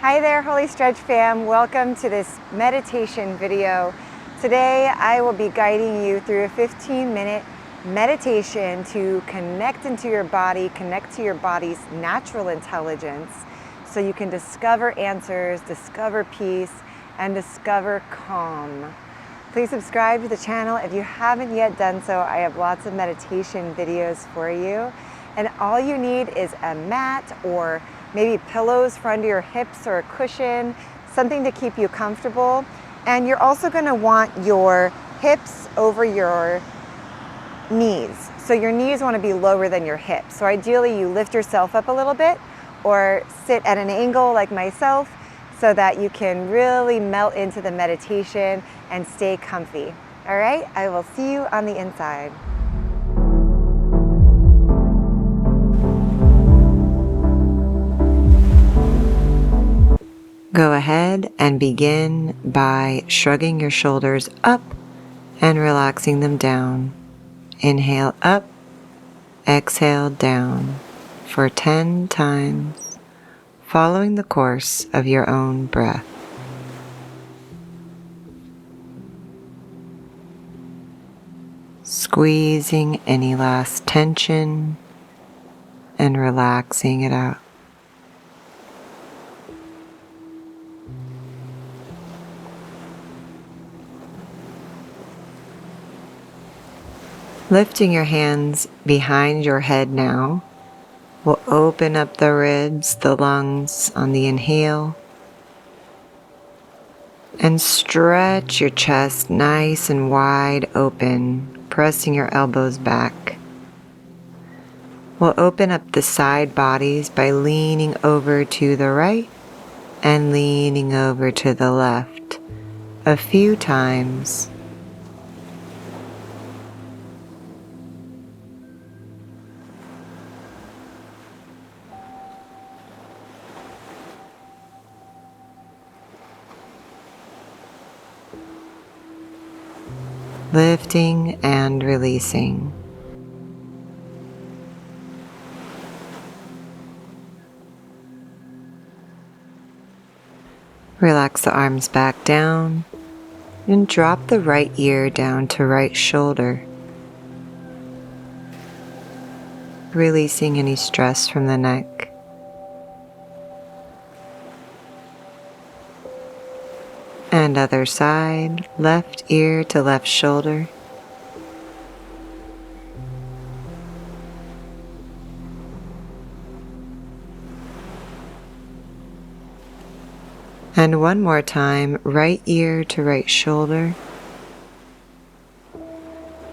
Hi there, Holistretch fam. Welcome to this meditation video. Today I will be guiding you through a 15-minute meditation to connect into your body, connect to your body's natural intelligence so you can discover answers, discover peace, and discover calm. Please subscribe to the channel if you haven't yet done so. I have lots of meditation videos for you. And all you need is a mat or maybe pillows for under your hips or a cushion, something to keep you comfortable. And you're also going to want your hips over your knees. So your knees want to be lower than your hips. So ideally you lift yourself up a little bit or sit at an angle like myself so that you can really melt into the meditation and stay comfy. All right, I will see you on the inside. Go ahead and begin by shrugging your shoulders up and relaxing them down. Inhale up, exhale down for 10 times, following the course of your own breath. Squeezing any last tension and relaxing it out. Lifting your hands behind your head now will open up the ribs, the lungs on the inhale, and stretch your chest nice and wide open, pressing your elbows back. We'll open up the side bodies by leaning over to the right and leaning over to the left a few times. Lifting and releasing. Relax the arms back down and drop the right ear down to right shoulder, releasing any stress from the neck. And other side, left ear to left shoulder. And one more time, right ear to right shoulder.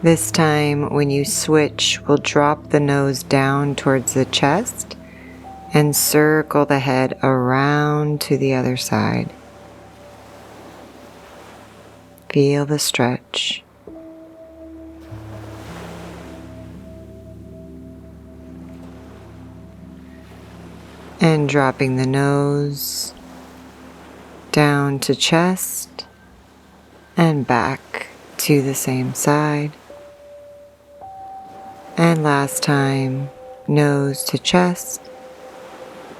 This time, when you switch, we'll drop the nose down towards the chest and circle the head around to the other side. Feel the stretch. And dropping the nose down to chest and back to the same side. And last time, nose to chest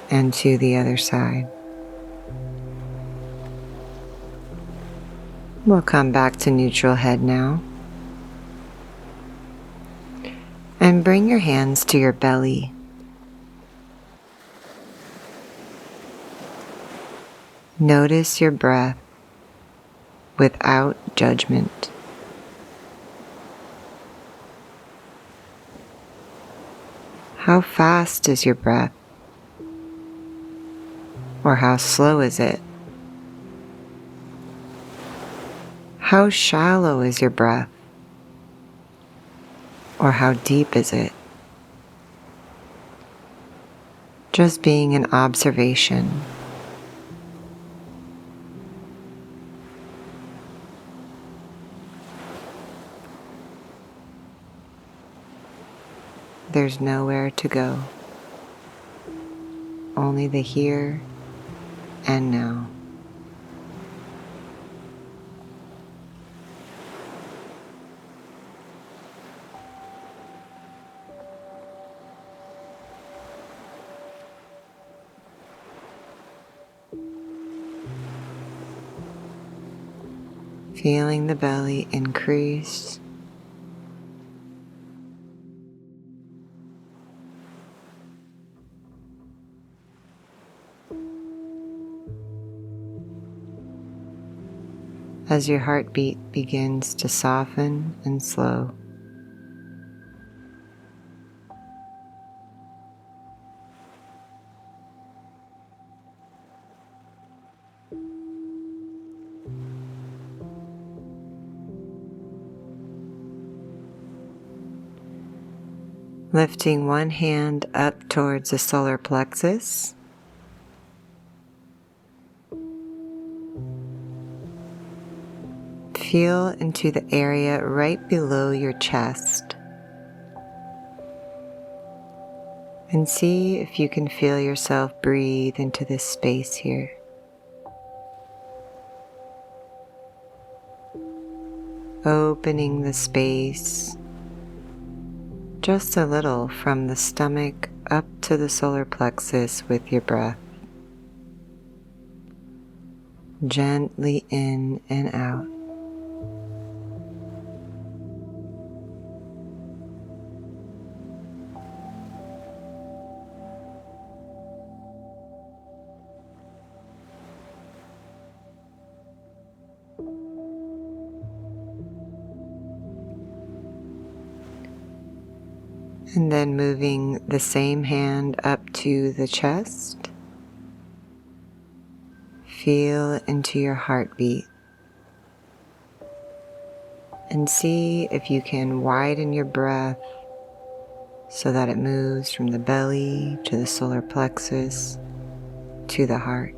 and to the other side. We'll come back to neutral head now. And bring your hands to your belly. Notice your breath without judgment. How fast is your breath? Or how slow is it? How shallow is your breath? Or how deep is it? Just being an observation. There's nowhere to go. Only the here and now. Feeling the belly increase. As your heartbeat begins to soften and slow. Lifting one hand up towards the solar plexus. Feel into the area right below your chest. And see if you can feel yourself breathe into this space here. Opening the space just a little from the stomach up to the solar plexus with your breath. Gently in and out. And then moving the same hand up to the chest. Feel into your heartbeat. And see if you can widen your breath so that it moves from the belly to the solar plexus to the heart.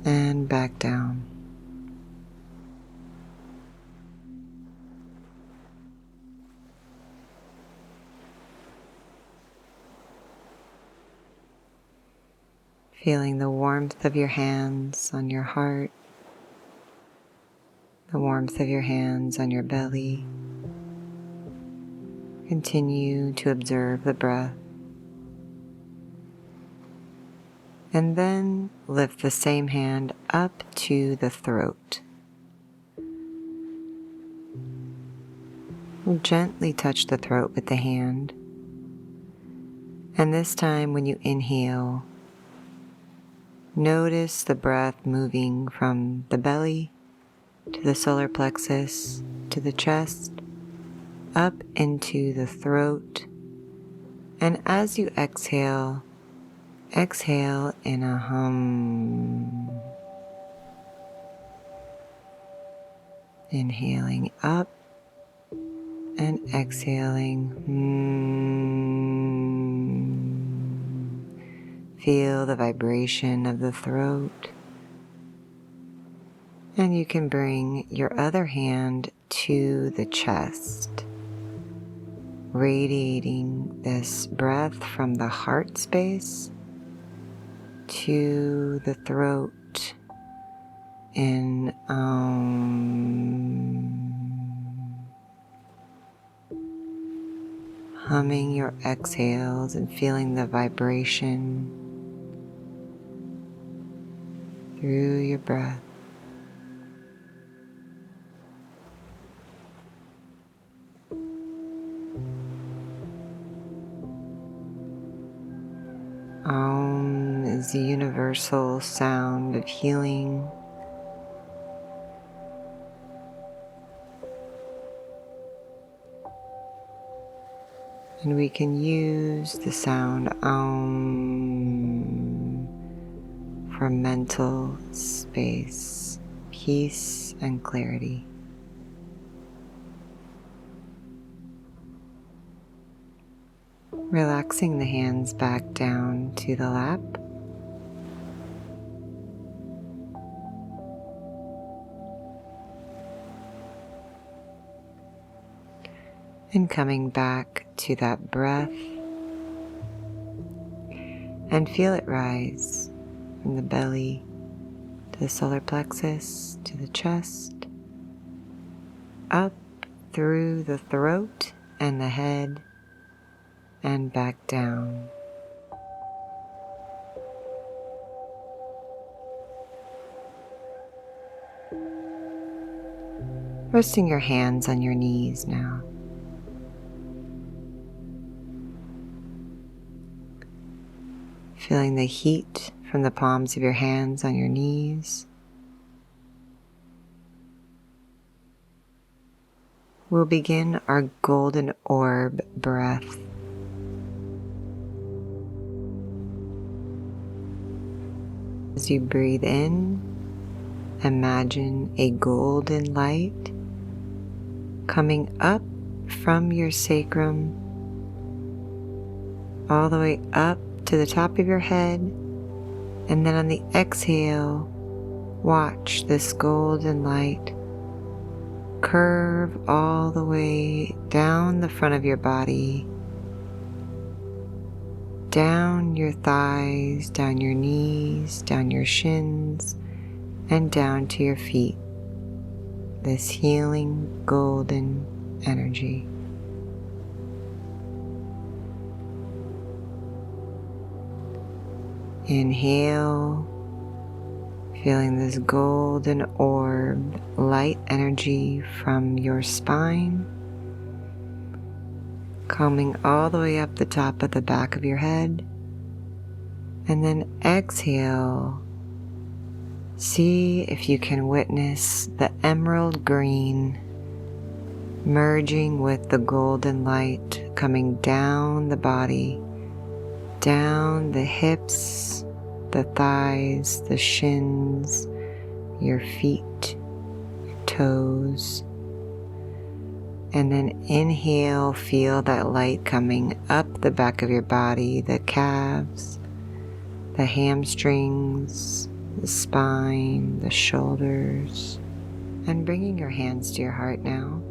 And back down. Feeling the warmth of your hands on your heart, the warmth of your hands on your belly. Continue to observe the breath. And then lift the same hand up to the throat. Gently touch the throat with the hand. And this time when you inhale, notice the breath moving from the belly to the solar plexus to the chest, up into the throat. And as you exhale, exhale in a hum. Inhaling up and exhaling. Feel the vibration of the throat. And you can bring your other hand to the chest, radiating this breath from the heart space to the throat in humming your exhales and feeling the vibration through your breath. Om is the universal sound of healing. And we can use the sound Om for mental space, peace, and clarity. Relaxing the hands back down to the lap. And coming back to that breath and feel it rise from the belly to the solar plexus to the chest, up through the throat and the head, and back down. resting your hands on your knees now. Feeling the heat from the palms of your hands on your knees. We'll begin our golden orb breath. As you breathe in, imagine a golden light coming up from your sacrum all the way up to the top of your head, and then on the exhale, watch this golden light curve all the way down the front of your body, down your thighs, down your knees, down your shins, and down to your feet. This healing golden energy. Inhale, feeling this golden orb, light energy from your spine, coming all the way up the top of the back of your head. And then exhale, see if you can witness the emerald green merging with the golden light coming down the body, down the hips, the thighs, the shins, your feet, your toes. And then inhale, feel that light coming up the back of your body, the calves, the hamstrings, the spine, the shoulders, and bringing your hands to your heart now.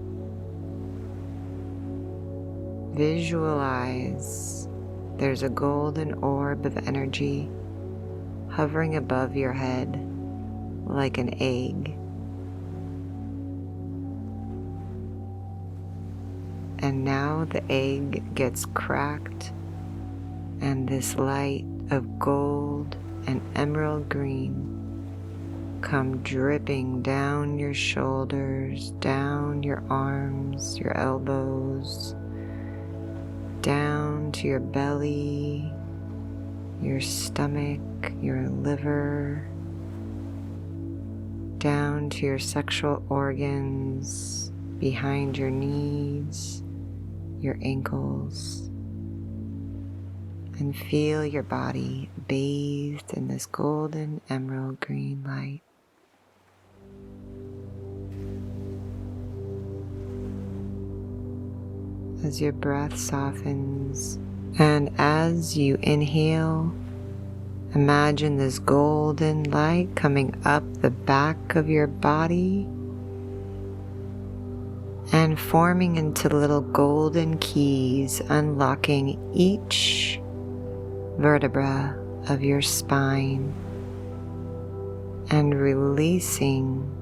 Visualize there's a golden orb of energy hovering above your head like an egg. And now the egg gets cracked, and this light of gold and emerald green come dripping down your shoulders, down your arms, your elbows, down to your belly, your stomach, your liver, down to your sexual organs, behind your knees, your ankles, and feel your body bathed in this golden emerald green light. As your breath softens, and as you inhale, imagine this golden light coming up the back of your body and forming into little golden keys, unlocking each vertebra of your spine and releasing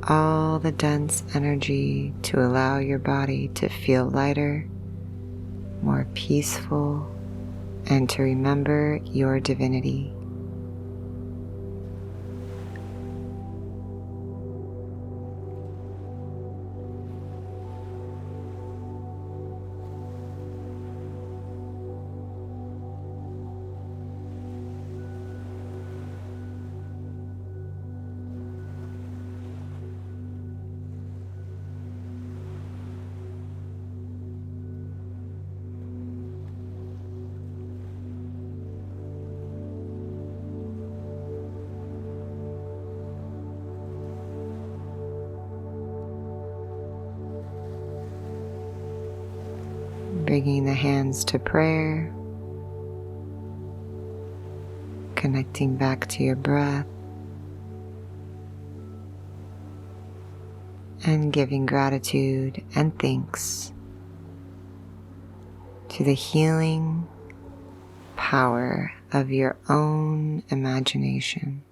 all the dense energy to allow your body to feel lighter, more peaceful, and to remember your divinity. Bringing the hands to prayer, connecting back to your breath, and giving gratitude and thanks to the healing power of your own imagination.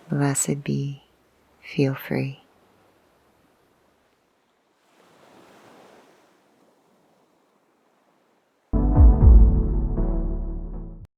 Blessed be, feel free.